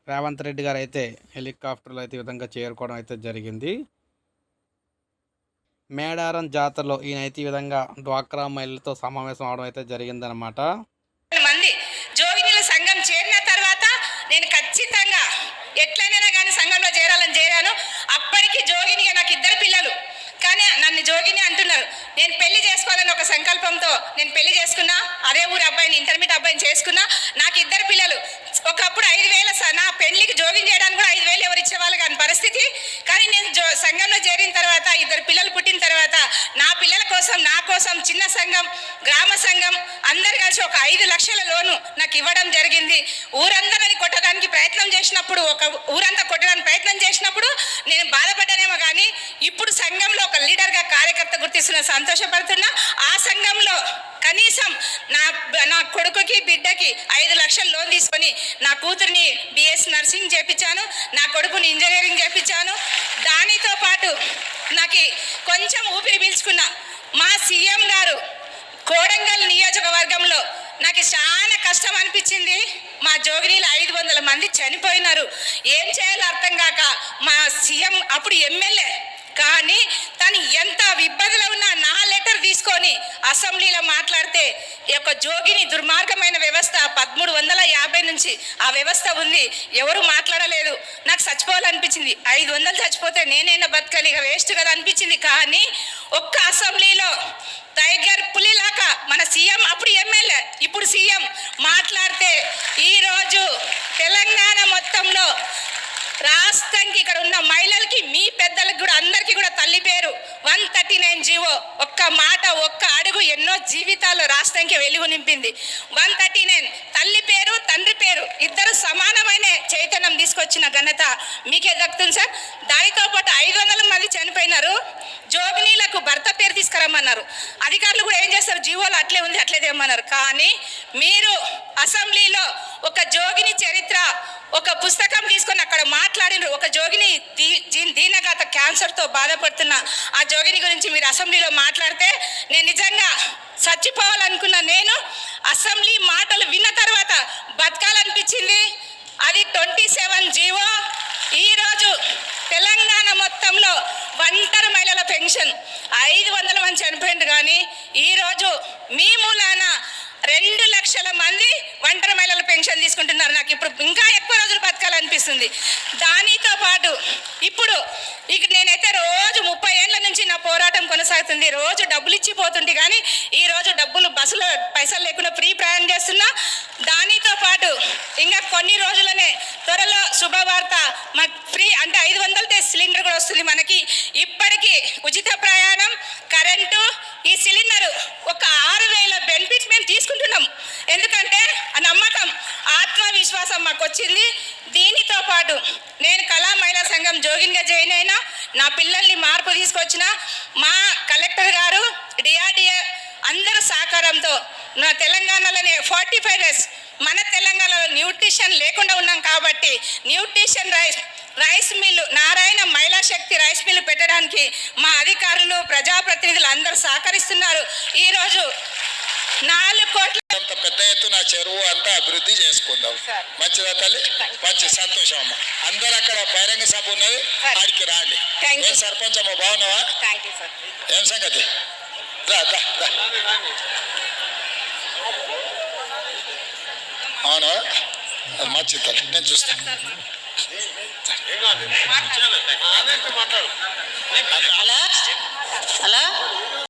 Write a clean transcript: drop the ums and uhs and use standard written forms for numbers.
రేవంత్ రెడ్డి గారు అయితే హెలికాప్టర్లో అయితే ఈ విధంగా చేరుకోవడం అయితే జరిగింది. మేడారం జాతరలో ఈయన అయితే ఈ విధంగా డ్వాక్రా మహిళలతో సమావేశం అవడం అయితే జరిగిందనమాట. మంది జోగినీల సంఘం చేరిన తర్వాత నేను ఖచ్చితంగా ఎట్లయినా కానీ సంఘంలో చేరాను. అప్పటికి జోగినిగా నాకు 2 పిల్లలు, కానీ నన్ను జోగిని అంటున్నారు. నేను పెళ్లి చేసుకోవాలని ఒక సంకల్పంతో నేను పెళ్లి చేసుకున్నా. అదే ఊరు అబ్బాయిని, ఇంటర్మీడియట్ అబ్బాయిని చేసుకున్నా. నాకు 2 పిల్లలు. ఒకప్పుడు 5,000 నా పెళ్లికి జోగిని చేయడానికి కూడా 5,000 ఎవరు ఇచ్చేవాళ్ళు కాని పరిస్థితి. కానీ నేను సంఘంలో చేరిన తర్వాత 2 పిల్లలు పుట్టిన తర్వాత నా పిల్లల కోసం, నా కోసం చిన్న సంఘం, గ్రామ సంఘం అందరు కలిసి ఒక 5 లక్షల లోను నాకు ఇవ్వడం జరిగింది. ఊరందరిని కొట్టడానికి ప్రయత్నం చేసినప్పుడు, ఒక ఊరంతా కొట్టడానికి ప్రయత్నం చేసినప్పుడు నేను బాధపడ్డానేమో కానీ ఇప్పుడు సంఘంలో ఒక లీడర్గా, కార్యకర్త గుర్తిస్తున్న, సంతోషపడుతున్నా. ఆ సంఘంలో కనీసం నా కొడుకుకి, బిడ్డకి 5 లక్షల లోన్ తీసుకొని నా కూతురిని బిఎస్ నర్సింగ్ చేయించాను, నా కొడుకుని ఇంజనీరింగ్ చేయించాను. దానితో పాటు నాకు కొంచెం ఊపిరి పీల్చుకున్నా. మా సీఎం గారు కోడంగల్ నియోజకవర్గంలో నాకు చాలా కష్టం అనిపించింది. మా జోగినీలు 500 మంది చనిపోయినారు. ఏం చేయాలో అర్థం కాక మా సీఎం అప్పుడు ఎమ్మెల్యే, కానీ తను ఎంత ఇబ్బందులు ఉన్నా నా లెటర్ తీసుకొని అసెంబ్లీలో మాట్లాడితే ఈ యొక్క జోగిని దుర్మార్గమైన వ్యవస్థ 1350 నుంచి ఆ వ్యవస్థ ఉంది, ఎవరు మాట్లాడలేదు. నాకు చచ్చిపోవాలనిపించింది. 500 చచ్చిపోతే నేనైనా బతకాలి, ఇక వేస్ట్ కదా అనిపించింది. కానీ ఒక్క అసెంబ్లీలో టైగర్ పులిలాగా మన సీఎం, అప్పుడు ఎమ్మెల్యే ఇప్పుడు సీఎం మాట్లాడితే ఈరోజు తెలంగాణ మొత్తంలో రాష్ట్రానికి ఇక్కడ ఉన్న మహిళలకి, మీ పెద్దలకు కూడా, అందరికీ కూడా తల్లి పేరు 139 జీవో ఒక్క మాట, ఒక్క అడుగు ఎన్నో జీవితాల్లో రాష్ట్రానికి వెలుగు నింపింది. 139 తల్లి పేరు, తండ్రి పేరు ఇద్దరు సమానమైన చైతన్యం తీసుకొచ్చిన ఘనత మీకే దక్కుతుంది సార్. దానితో పాటు 500 మంది చనిపోయినారు. జోగినీలకు భర్త పేరు తీసుకురమ్మన్నారు. అధికారులు కూడా ఏం చేస్తారు, జీవోలు అట్లే ఉంది, అట్లే తెమ్మన్నారు. కానీ మీరు అసెంబ్లీలో ఒక జోగిని చరిత్ర ఒక పుస్తకం తీసుకొని అక్కడ మాట్లాడిన ఒక జోగిని దీనగాత క్యాన్సర్తో బాధపడుతున్న ఆ జోగిని గురించి మీరు అసెంబ్లీలో మాట్లాడితే నేను నిజంగా చచ్చిపోవాలనుకున్నా. నేను అసెంబ్లీ మాటలు విన్న తర్వాత బతకాలనిపించింది. అది 27 జీవో. ఈరోజు తెలంగాణ మొత్తంలో ఒంటరి మహిళల పెన్షన్ 500 మంది చనిపోయింది. కానీ ఈరోజు మీ మూలాన 2 లక్షల మంది ఒంటరి మహిళల పెన్షన్ తీసుకుంటున్నారు. నాకు ఇప్పుడు ఇంకా ఎక్కువ రోజులు బతకాలనిపిస్తుంది. దానితో పాటు ఇప్పుడు ఇక నేనైతే రోజు 30 ఏళ్ళ నుంచి నా పోరాటం కొనసాగుతుంది. రోజు డబ్బులు ఇచ్చిపోతుంది, కానీ ఈ రోజు డబ్బులు బస్సులో పైసలు లేకుండా ఫ్రీ ప్రయాణం చేస్తున్నా. దానితో పాటు ఇంకా కొన్ని రోజులనే త్వరలో శుభవార్త, మాకు ఫ్రీ అంటే 500 సిలిండర్ కూడా వస్తుంది మనకి. ఇప్పటికీ ఉచిత ప్రయాణం, కరెంటు, ఈ సిలిండర్ ఒక 6,000 బెనిఫిట్స్ మేము తీసుకుంటున్నాం. ఎందుకంటే ఆ నమ్మకం, ఆత్మవిశ్వాసం మాకు వచ్చింది. దీనితో పాటు నేను కళా మహిళా సంఘం జోగిన్గా జాయిన్ అయినా, నా పిల్లల్ని మార్పు తీసుకొచ్చిన, మా కలెక్టర్ గారు, డిఆర్డిఏ అందరి సహకారంతో నా తెలంగాణలోనే 45 డేస్ మన తెలంగాణలో న్యూట్రిషన్ లేకుండా ఉన్నాం కాబట్టి న్యూట్రిషన్ రైస్ మిల్లు, నారాయణ మహిళా శక్తి రైస్ మిల్లు పెట్టడానికి మా అధికారులు, ప్రజాప్రతినిధులు అందరూ సహకరిస్తున్నారు. ఈరోజు 4 కోట్ల పెద్ద ఎత్తున చెరువు అంతా అభివృద్ధి చేసుకుందాం. మంచిదా తల్లి? మంచి సంతోషం అమ్మ. అందరు అక్కడ బహిరంగ సభ ఉన్నది, ఆడికి రాండి. ఏం సర్పంచ్ అమ్మ, బాగున్నావా? ఏం సంగతి? అవునా? మంచి తల్లి, నేను చూస్తాను. Hello hello